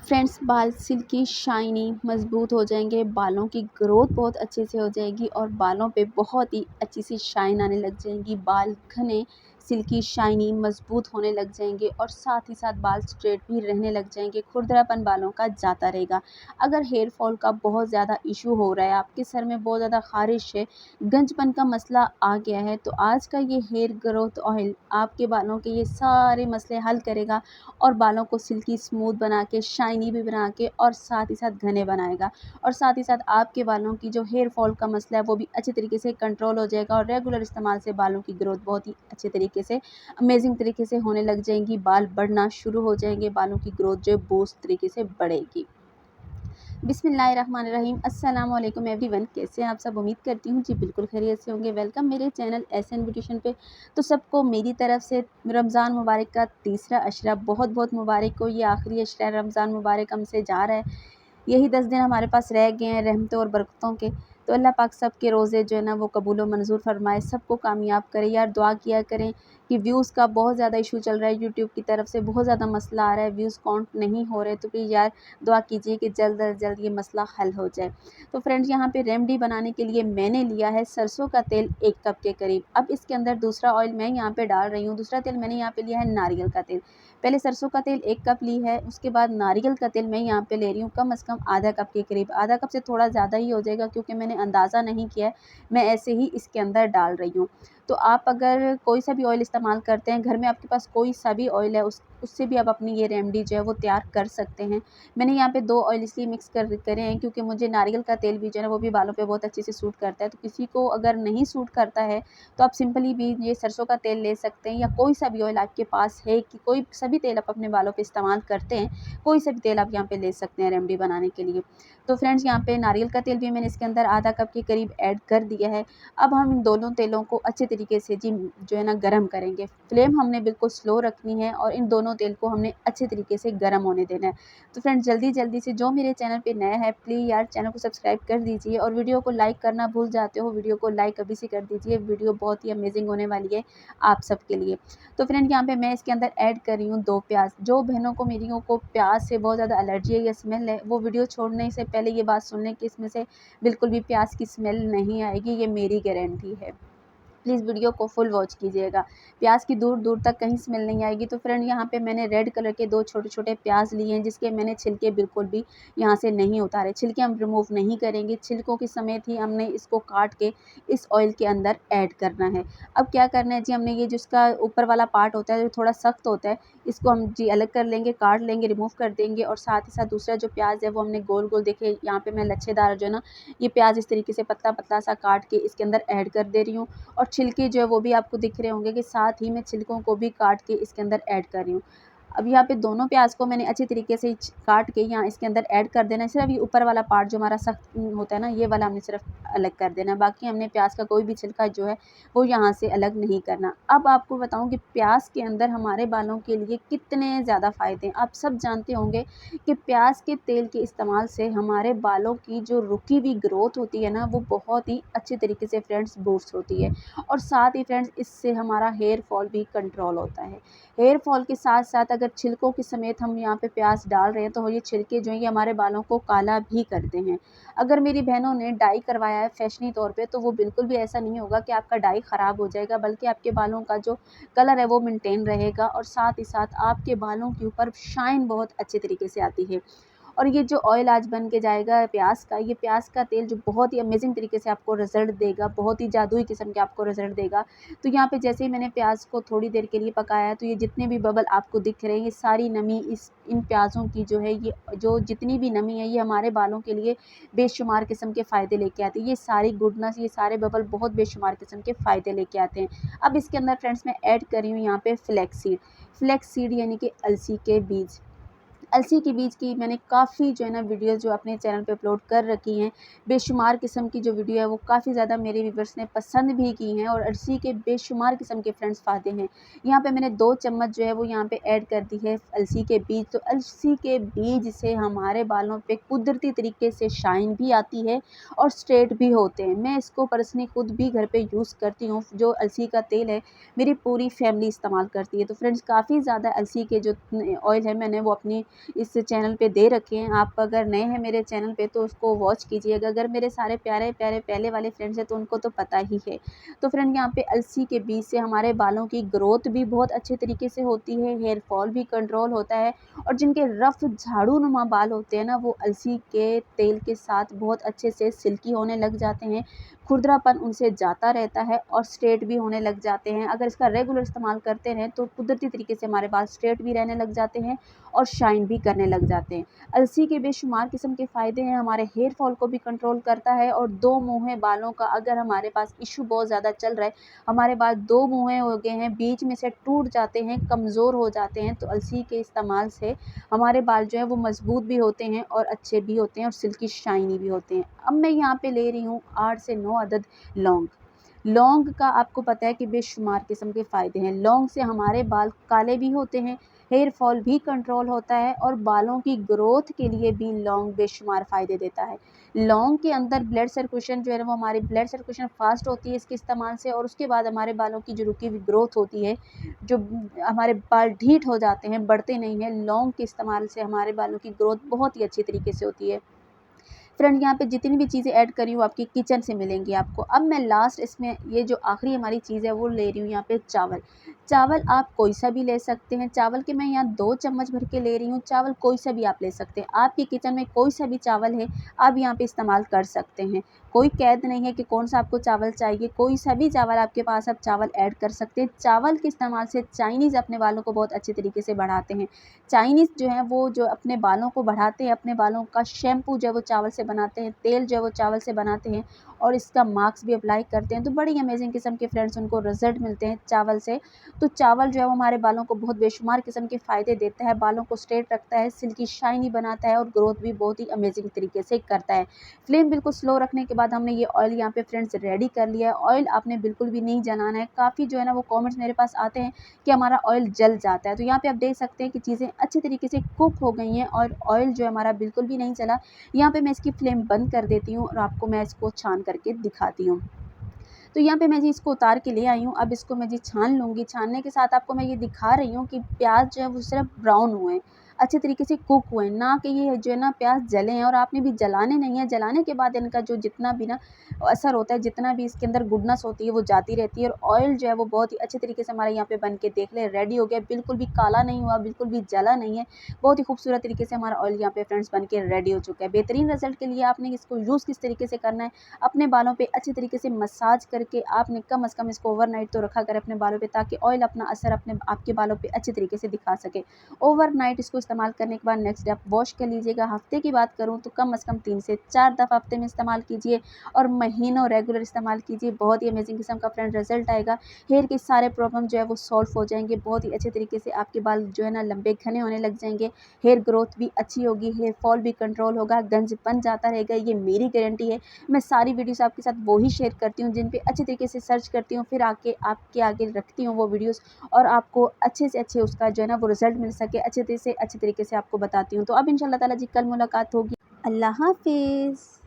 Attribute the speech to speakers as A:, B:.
A: Friends, बाल silkie shiny मज़बूत हो जाएंगे, बालों की ग्रोथ बहुत अच्छे से हो जाएगी और बालों पे बहुत ही अच्छी सी शाइन आने लग जाएंगी। बाल घने सिल्की शाइनी मज़बूत होने लग जाएंगे और साथ ही साथ बाल स्ट्रेट भी रहने लग जाएंगे। खुरदरापन बालों का जाता रहेगा। अगर हेयर फॉल का बहुत ज़्यादा इशू हो रहा है, आपके सर में बहुत ज़्यादा ख़ारिश है, गंजपन का मसला आ गया है, तो आज का ये हेयर ग्रोथ ऑयल आपके बालों के ये सारे मसले हल करेगा और बालों को सिल्की स्मूथ बना के, शाइनी भी बना के और साथ ही साथ घने बनाएगा। और साथ ही साथ आपके बालों की जो हेयर फॉल का मसला है वो भी अच्छे तरीके से कंट्रोल हो जाएगा और रेगुलर इस्तेमाल से बालों की ग्रोथ बहुत ही अच्छे तरीके से, अमेजिंग तरीके से होने लग जाएंगी। बाल बढ़ना शुरू हो जाएंगे, बालों की ग्रोथ जो है बूस्ट तरीके से बढ़ेगी। बिस्मिल्लाहिर्रहमानिर्रहीम। अस्सलाम वालेकुम एवरीवन, कैसे हैं आप सब? उम्मीद करती हूँ जी बिल्कुल खैरियत से होंगे। वेलकम मेरे चैनल एसएन ब्यूटिशियन पे। तो सबको मेरी तरफ से रमज़ान मुबारक का तीसरा अशरा बहुत बहुत मुबारक हो। ये आखिरी अशरा रमज़ान मुबारक हमसे जा रहा है। यही 10 दिन हमारे पास रह गए हैं रहमतों और बरकतों के। तो अल्लाह पाक सब के रोज़े जो है ना वो कबूल व मंजूर फरमाए, सबको कामयाब करे। यार दुआ किया करें कि व्यूज़ का बहुत ज़्यादा इशू चल रहा है, यूट्यूब की तरफ से बहुत ज़्यादा मसला आ रहा है, व्यूज़ काउंट नहीं हो रहे। तो प्लीज़ यार दुआ कीजिए कि जल्द अज जल्द ये मसला हल हो जाए। तो फ्रेंड्स, यहाँ पे रेमेडी बनाने के लिए मैंने लिया है सरसों का तेल 1 कप के करीब। अब इसके अंदर दूसरा ऑयल मैं यहाँ पे डाल रही हूँ। दूसरा तेल मैंने यहाँ पे लिया है नारियल का तेल। पहले सरसों का तेल 1 कप ली है, उसके बाद नारियल का तेल मैं यहाँ पे ले रही हूँ कम से कम आधा कप के करीब। आधा कप से थोड़ा ज़्यादा ही हो जाएगा क्योंकि मैंने अंदाज़ा नहीं किया है, मैं ऐसे ही इसके अंदर डाल रही हूँ। तो आप अगर कोई सा भी ऑयल इस्तेमाल करते हैं, घर में आपके पास कोई सा भी ऑयल है, उससे भी आप अपनी ये रेमेडी जो है वो तैयार कर सकते हैं। मैंने यहाँ पे 2 ऑयल इसलिए मिक्स करे हैं क्योंकि मुझे नारियल का तेल भी जो है ना वो भी बालों पे बहुत अच्छे से सूट करता है। तो किसी को अगर नहीं सूट करता है तो आप सिंपली भी ये सरसों का तेल ले सकते हैं, या कोई सा भी ऑयल आपके पास है कि कोई सभी तेल आप अपने बालों पे इस्तेमाल करते हैं, कोई सा भी तेल आप यहाँ पे ले सकते हैं रेमेडी बनाने के लिए। तो फ्रेंड्स, यहाँ पे नारियल का तेल भी मैंने इसके अंदर आधा कप के करीब ऐड कर दिया है। अब हम इन दोनों तेलों को अच्छे तरीके से जी जो है ना गरम करेंगे। फ्लेम हमने बिल्कुल स्लो रखनी है और इन दोनों तेल को हमने अच्छे तरीके से गरम होने देना है। तो फ्रेंड्स, जल्दी से जो मेरे चैनल पे नया है प्लीज़ यार चैनल को सब्सक्राइब कर दीजिए और वीडियो को लाइक करना भूल जाते हो, वीडियो को लाइक अभी से कर दीजिए। वीडियो बहुत ही अमेजिंग होने वाली है आप सबके लिए। तो फ्रेंड, यहाँ पे मैं इसके अंदर ऐड कर रही हूँ 2 प्याज। जो बहनों को मेरियों को प्याज से बहुत ज़्यादा एलर्जी है या स्मेल है, वो वीडियो छोड़ने से पहले ये बात सुन लें कि इसमें से बिल्कुल भी प्याज की स्मेल नहीं आएगी, ये मेरी गारंटी है। प्लीज़ वीडियो को फुल वॉच कीजिएगा, प्याज की दूर दूर तक कहीं स्मेल नहीं आएगी। तो फ्रेंड, यहाँ पे मैंने रेड कलर के 2 छोटे-छोटे प्याज लिए हैं जिसके मैंने छिलके बिल्कुल भी यहाँ से नहीं उतारे। छिलके हम रिमूव नहीं करेंगे, छिलकों की समेत ही हमने इसको काट के इस ऑयल के अंदर ऐड करना है। अब क्या करना है जी, हमने ये जो इसका ऊपर वाला पार्ट होता है जो थोड़ा सख्त होता है, इसको हम जी अलग कर लेंगे, काट लेंगे, रिमूव कर देंगे। और साथ ही साथ दूसरा जो प्याज है वो हमने गोल-गोल, देखिए यहाँ पे मैं लच्छेदार जो है ना ये प्याज इस तरीके से पतला-पतला सा काट के इसके अंदर ऐड कर दे रही हूँ। और छिलके जो है वो भी आपको दिख रहे होंगे कि साथ ही मैं छिलकों को भी काट के इसके अंदर ऐड कर रही हूँ। अब यहाँ पे दोनों प्याज को मैंने अच्छी तरीके से काट के यहाँ इसके अंदर ऐड कर देना है। सिर्फ ये ऊपर वाला पार्ट जो हमारा सख्त होता है ना, ये वाला हमने सिर्फ अलग कर देना है। बाकी हमने प्याज का कोई भी छिलका जो है वो यहाँ से अलग नहीं करना। अब आपको बताऊँ कि प्याज के अंदर हमारे बालों के लिए कितने ज़्यादा फ़ायदे हैं। आप सब जानते होंगे कि प्याज के तेल के इस्तेमाल से हमारे बालों की जो रुकी हुई ग्रोथ होती है ना वो बहुत ही अच्छे तरीके से फ्रेंड्स बूस्ट होती है। और साथ ही फ्रेंड्स, इससे हमारा हेयर फॉल भी कंट्रोल होता है। हेयर फॉल के साथ साथ अगर छिलकों के समेत हम यहाँ पे प्याज डाल रहे हैं तो ये छिलके जो हैं ये हमारे बालों को काला भी करते हैं। अगर मेरी बहनों ने डाई करवाया है फैशनी तौर पे तो वो बिल्कुल भी ऐसा नहीं होगा कि आपका डाई ख़राब हो जाएगा, बल्कि आपके बालों का जो कलर है वो मेंटेन रहेगा और साथ ही साथ आपके बालों के ऊपर शाइन बहुत अच्छे तरीके से आती है। और ये जो ऑयल आज बन के जाएगा प्याज का, ये प्याज का तेल जो बहुत ही अमेजिंग तरीके से आपको रिज़ल्ट देगा, बहुत ही जादुई किस्म के आपको रिज़ल्ट देगा। तो यहाँ पे जैसे ही मैंने प्याज को थोड़ी देर के लिए पकाया तो ये जितने भी बबल आपको दिख रहे हैं ये सारी नमी इन प्याज़ों की जो है, ये जो जितनी भी नमी है ये हमारे बालों के लिए बेशुमार किस्म के फ़ायदे लेके आती है। ये सारी गुडनेस, ये सारे बबल बहुत बेशुमार किस्म के फ़ायदे लेके आते हैं। अब इसके अंदर फ्रेंड्स मैं ऐड कर रही हूँ यहाँ पे फ्लैक्स सीड। फ्लैक्स सीड यानी कि अलसी के बीज। अलसी के बीज की मैंने काफ़ी जो है ना वीडियोज़ जो अपने चैनल पे अपलोड कर रखी हैं। बेशुमार किस्म की जो वीडियो है वो काफ़ी ज़्यादा मेरे व्यूवर्स ने पसंद भी की हैं और अलसी के बेशुमार किस्म के फ्रेंड्स फ़ायदे हैं। यहाँ पे मैंने 2 चम्मच जो है वो यहाँ पे ऐड कर दी है अलसी के बीज। तो अलसी के बीज से हमारे बालों पे कुदरती तरीके से शाइन भी आती है और स्ट्रेट भी होते हैं। मैं इसको पर्सनली खुद भी घर पे यूज़ करती हूँ। जो अलसी का तेल है मेरी पूरी फैमिली इस्तेमाल करती है। तो फ्रेंड्स, काफ़ी ज़्यादा अलसी के जो ऑयल है मैंने वो अपनी इस चैनल पे दे रखे हैं। आप अगर नए हैं मेरे चैनल पे तो उसको वॉच कीजिएगा। अगर मेरे सारे प्यारे-प्यारे पहले वाले फ्रेंड्स हैं तो उनको तो पता ही है। तो फ्रेंड यहाँ पे अलसी के बीज से हमारे बालों की ग्रोथ भी बहुत अच्छे तरीके से होती है, हेयर फॉल भी कंट्रोल होता है और जिनके रफ़ झाड़ू-नुमा बाल होते हैं ना, वो अलसी के तेल के साथ बहुत अच्छे से सिल्की होने लग जाते हैं। खुरदरापन उनसे जाता रहता है और स्ट्रेट भी होने लग जाते हैं। अगर इसका रेगुलर इस्तेमाल करते रहें तो कुदरती तरीके से हमारे बाल स्ट्रेट भी रहने लग जाते हैं और शाइन भी करने लग जाते हैं। अलसी के बेशुमार किस्म के फ़ायदे हैं, हमारे हेयर फॉल को भी कंट्रोल करता है और दो मुँहे बालों का अगर हमारे पास इश्यू बहुत ज़्यादा चल रहा है, हमारे बाल दो मुँहे हो गए हैं, बीच में से टूट जाते हैं, कमज़ोर हो जाते हैं, तो अलसी के इस्तेमाल से हमारे बाल जो है वो मज़बूत भी होते हैं और अच्छे भी होते हैं और सिल्की शाइनी भी होते हैं। अब मैं यहाँ पे ले रही हूँ 8 से 9 अदद लौंग। लौंग का आपको पता है कि बेशुमार किस्म के फ़ायदे हैं। लौंग से हमारे बाल काले भी होते हैं, हेयर फॉल भी कंट्रोल होता है और बालों की ग्रोथ के लिए भी लौंग बेशुमार फ़ायदे देता है। लौंग के अंदर ब्लड सर्कुलेशन जो है ना वो हमारी ब्लड सर्कुलेशन फ़ास्ट होती है इसके इस्तेमाल से और उसके बाद हमारे बालों की जो रुकी हुई ग्रोथ होती है, जो हमारे बाल ढीठ हो जाते हैं, बढ़ते नहीं हैं, लौंग के इस्तेमाल से हमारे बालों की ग्रोथ बहुत ही अच्छी तरीके से होती है। फ्रेंड यहाँ पे जितनी भी चीज़ें ऐड करी हूँ आपकी किचन से मिलेंगी आपको। अब मैं लास्ट इसमें ये जो आखिरी हमारी चीज़ है वो ले रही हूँ यहाँ पे चावल। चावल आप कोई सा भी ले सकते हैं। चावल के मैं यहाँ 2 चम्मच भर के ले रही हूँ। चावल कोई सा भी आप ले सकते हैं। आपके किचन में कोई सा भी चावल है, आप यहाँ पे इस्तेमाल कर सकते हैं। कोई कैद नहीं है कि कौन-सा आपको चावल चाहिए, कोई सा भी चावल आपके पास आप चावल ऐड कर सकते हैं। चावल के इस्तेमाल से चाइनीज़ अपने बालों को बहुत अच्छे तरीके से बढ़ाते हैं। चाइनीज़ जो है वो जो अपने बालों को बढ़ाते हैं, अपने बालों का शैम्पू जो है वो चावल से बनाते हैं, तेल जो है वो चावल से बनाते हैं और इसका मास्क भी अप्लाई करते हैं। तो बड़ी अमेज़िंग किस्म के फ्रेंड्स उनको रिज़ल्ट मिलते हैं चावल से। तो चावल जो है वो हमारे बालों को बहुत बेशुमार किस्म के फ़ायदे देता है, बालों को स्ट्रेट रखता है, सिल्की शाइनी बनाता है और ग्रोथ भी बहुत ही अमेज़िंग तरीके से करता है। फ्लेम बिल्कुल स्लो रखने के बाद हमने ये ऑयल यहाँ पे फ्रेंड्स रेडी कर लिया है। ऑयल आपने बिल्कुल भी नहीं जलाना है। काफ़ी जो है ना वो कमेंट्स मेरे पास आते हैं कि हमारा ऑयल जल जाता है। तो यहाँ पे आप देख सकते हैं कि चीज़ें अच्छी तरीके से कुक हो गई हैं और ऑयल जो है हमारा बिल्कुल भी नहीं जला। यहाँ पे मैं इसकी फ्लेम बंद कर देती हूँ और आपको मैं इसको छान करके दिखाती हूँ। तो यहाँ पे मैं जी इसको उतार के ले आई हूँ। अब इसको मैं जी छान लूँगी। छानने के साथ आपको मैं ये दिखा रही हूँ कि प्याज़ जो है वो सिर्फ़ ब्राउन हुए हैं, अच्छे तरीके से कुक हुए हैं, ना कि ये जो है ना प्याज़ जले हैं और आपने भी जलाने नहीं है। जलाने के बाद इनका जो जितना भी ना असर होता है, जितना भी इसके अंदर गुडनेस होती है वो जाती रहती है और ऑयल जो है वो बहुत ही अच्छे तरीके से हमारे यहाँ पे बन के देख लें रेडी हो गया। बिल्कुल भी काला नहीं हुआ, बिल्कुल भी जला नहीं है। बहुत ही खूबसूरत तरीके से हमारा ऑयल यहाँ पे फ्रेंड्स बन के रेडी हो चुका है। बेहतरीन रिज़ल्ट के लिए आपने इसको यूज़ किस तरीके से करना है, अपने बालों पे अच्छे तरीके से मसाज करके आपने कम से कम इसको ओवरनाइट तो रखा करें अपने बालों पे, ताकि ऑयल अपना असर अपने आपके बालों पे अच्छे तरीके से दिखा सके। ओवरनाइट इसको इस्तेमाल करने के बाद नेक्स्ट डे आप वॉश कर लीजिएगा। हफ्ते की बात करूँ तो कम से कम 3 से 4 दफ़ा हफ्ते में इस्तेमाल कीजिए और महीनों रेगुलर इस्तेमाल कीजिए। बहुत ही अमेजिंग किस्म का फ्रेंड रिजल्ट आएगा। हेयर के सारे प्रॉब्लम जो है वो सॉल्व हो जाएंगे। बहुत ही अच्छे तरीके से आपके बाल जो है ना लंबे घने होने लग जाएंगे। हेयर ग्रोथ भी अच्छी होगी, हेयर फॉल भी कंट्रोल होगा, गंज बन जाता रहेगा, ये मेरी गारंटी है। मैं सारी वीडियोस आपके साथ वो ही शेयर करती हूँ जिन पे अच्छे तरीके से सर्च करती हूँ, फिर आके आपके आगे रखती हूँ वो वीडियोस और आपको अच्छे से अच्छे उसका जो है ना वो रिज़ल्ट मिल सके, अच्छे तरीके से आपको बताती हूँ। तो अब इंशाल्लाह ताला जी कल मुलाकात होगी। अल्लाह हाफ़िज़।